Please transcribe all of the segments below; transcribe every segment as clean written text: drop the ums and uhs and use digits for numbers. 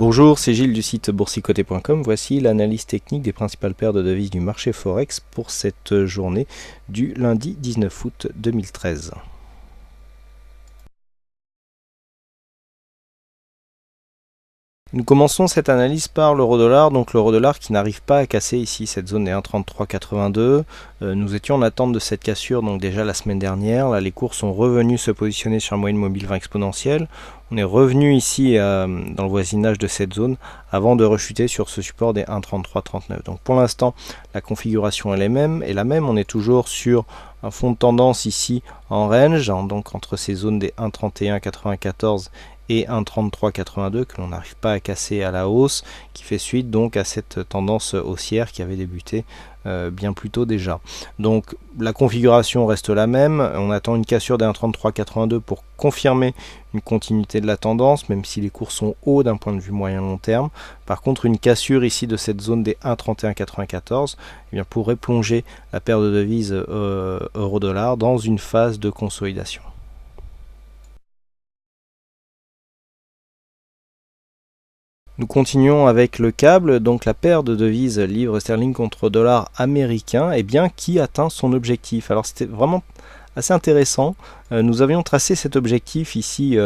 Bonjour, c'est Gilles du site boursicoté.com. Voici l'analyse technique des principales paires de devises du marché Forex pour cette journée du lundi 19 août 2013. Nous commençons cette analyse par l'euro-dollar, donc l'euro-dollar qui n'arrive pas à casser ici cette zone des 1,3382. Nous étions en attente de cette cassure donc déjà la semaine dernière. Là, les cours sont revenus se positionner sur la moyenne mobile 20 exponentielle. On est revenu ici dans le voisinage de cette zone avant de rechuter sur ce support des 1,3339. Donc pour l'instant, la configuration est la même. On est toujours sur un fond de tendance ici en range, donc entre ces zones des 1,3194 et 1,3382 que l'on n'arrive pas à casser à la hausse, qui fait suite donc à cette tendance haussière qui avait débuté bien plus tôt déjà. Donc la configuration reste la même, on attend une cassure des 1,3382 pour confirmer une continuité de la tendance, même si les cours sont hauts d'un point de vue moyen long terme. Par contre, une cassure ici de cette zone des 1,3194 pourrait plonger la paire de devises euro-dollar dans une phase de consolidation. Nous continuons avec le câble, donc la paire de devises livre sterling contre dollar américain, qui atteint son objectif. Alors c'était vraiment assez intéressant. Nous avions tracé cet objectif ici,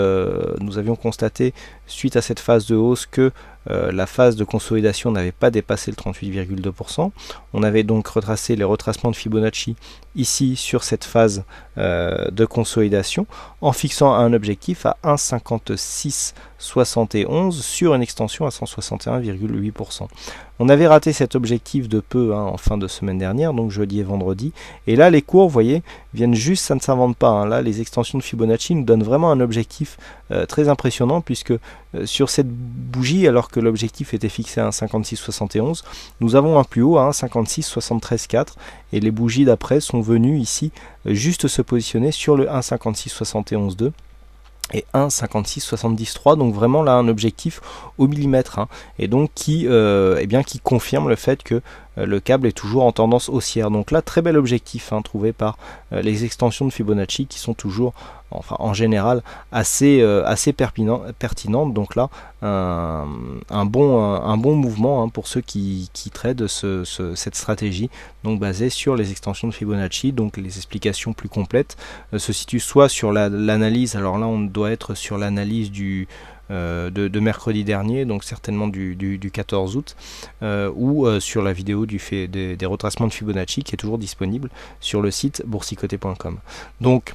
nous avions constaté suite à cette phase de hausse que la phase de consolidation n'avait pas dépassé le 38,2%. On avait donc retracé les retracements de Fibonacci ici sur cette phase de consolidation en fixant un objectif à 1,5671 sur une extension à 161,8%. On avait raté cet objectif de peu en fin de semaine dernière, donc jeudi et vendredi. Et là, les cours, vous voyez, viennent juste, ça ne s'invente pas. Là, les extensions de Fibonacci nous donnent vraiment un objectif très impressionnant, puisque sur cette bougie, alors que l'objectif était fixé à 1,5671, nous avons un plus haut à 1,5673,4 et les bougies d'après sont venues ici juste se positionner sur le 1,5671,2 et 1,5673, donc vraiment là un objectif au millimètre, et donc qui confirme le fait que le câble est toujours en tendance haussière. Donc là, très bel objectif trouvé par les extensions de Fibonacci qui sont toujours, en général, assez pertinentes. Donc là, un bon mouvement pour ceux qui tradent cette stratégie, donc basée sur les extensions de Fibonacci. Donc les explications plus complètes se situent soit sur l'analyse, alors là on doit être sur l'analyse de mercredi dernier, donc certainement du 14 août, ou sur la vidéo des retracements de Fibonacci qui est toujours disponible sur le site boursicoté.com. Donc,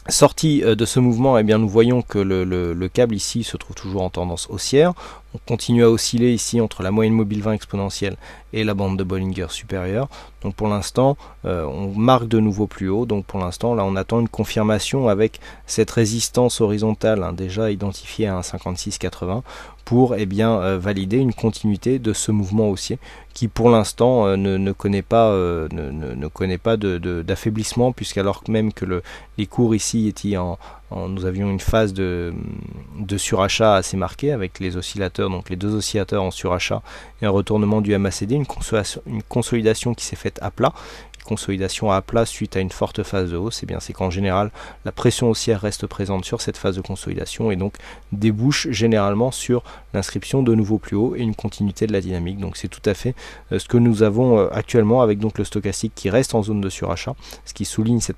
sorti de ce mouvement, nous voyons que le câble ici se trouve toujours en tendance haussière. On continue à osciller ici entre la moyenne mobile 20 exponentielle et la bande de Bollinger supérieure. Donc pour l'instant, on marque de nouveau plus haut. Donc pour l'instant, là, on attend une confirmation avec cette résistance horizontale déjà identifiée à 1,5680 pour valider une continuité de ce mouvement haussier qui pour l'instant ne connaît pas d'affaiblissement, puisqu'alors même que les cours ici étaient nous avions une phase de surachat assez marquée avec les oscillateurs, donc les deux oscillateurs en surachat et un retournement du MACD, une consolidation qui s'est faite à plat. Consolidation à plat suite à une forte phase de hausse, c'est qu'en général la pression haussière reste présente sur cette phase de consolidation et donc débouche généralement sur l'inscription de nouveaux plus hauts et une continuité de la dynamique. Donc c'est tout à fait ce que nous avons actuellement avec donc le stochastique qui reste en zone de surachat, ce qui souligne cette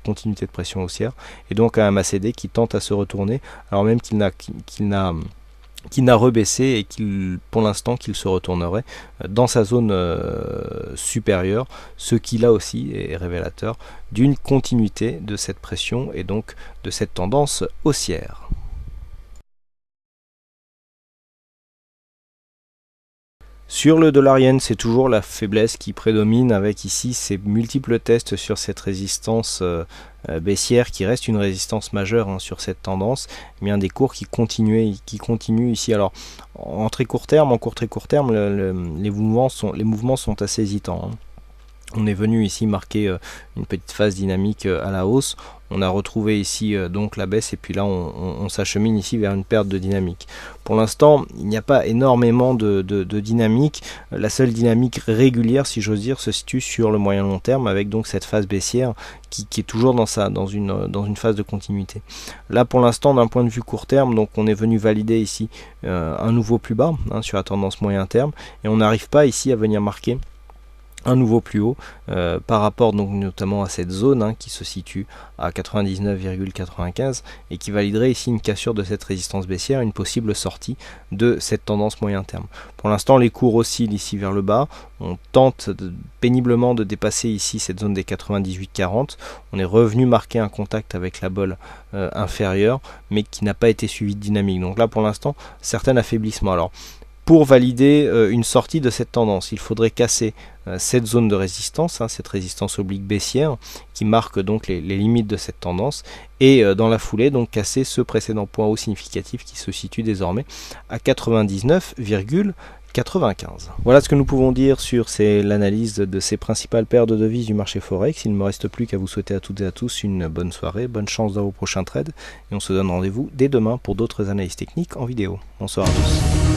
continuité de pression haussière, et donc un MACD qui tente à se retourner alors même qu'il n'a rebaissé et pour l'instant qu'il se retournerait dans sa zone supérieure, ce qui là aussi est révélateur d'une continuité de cette pression et donc de cette tendance haussière. Sur le dollar yen, c'est toujours la faiblesse qui prédomine avec ici ces multiples tests sur cette résistance baissière qui reste une résistance majeure sur cette tendance. Des cours qui continuent ici. Alors en court très court terme, les mouvements sont assez hésitants. On est venu ici marquer une petite phase dynamique à la hausse. On a retrouvé ici donc la baisse et puis là on s'achemine ici vers une perte de dynamique. Pour l'instant, il n'y a pas énormément de dynamique. La seule dynamique régulière, si j'ose dire, se situe sur le moyen long terme avec donc cette phase baissière qui est toujours dans une phase de continuité. Là pour l'instant, d'un point de vue court terme, donc on est venu valider ici un nouveau plus bas sur la tendance moyen terme et on n'arrive pas ici à venir marquer un nouveau plus haut par rapport donc notamment à cette zone qui se situe à 99,95 et qui validerait ici une cassure de cette résistance baissière, une possible sortie de cette tendance moyen terme. Pour l'instant, les cours oscillent ici vers le bas. On tente péniblement de dépasser ici cette zone des 98,40. On est revenu marquer un contact avec la bolle inférieure, mais qui n'a pas été suivi de dynamique. Donc là, pour l'instant, certain affaiblissement. Alors, pour valider une sortie de cette tendance, il faudrait casser cette zone de résistance, cette résistance oblique baissière qui marque donc les limites de cette tendance et dans la foulée donc casser ce précédent point haut significatif qui se situe désormais à 99,95. Voilà ce que nous pouvons dire sur l'analyse de ces principales paires de devises du marché Forex. Il ne me reste plus qu'à vous souhaiter à toutes et à tous une bonne soirée, bonne chance dans vos prochains trades et on se donne rendez-vous dès demain pour d'autres analyses techniques en vidéo. Bonsoir à tous.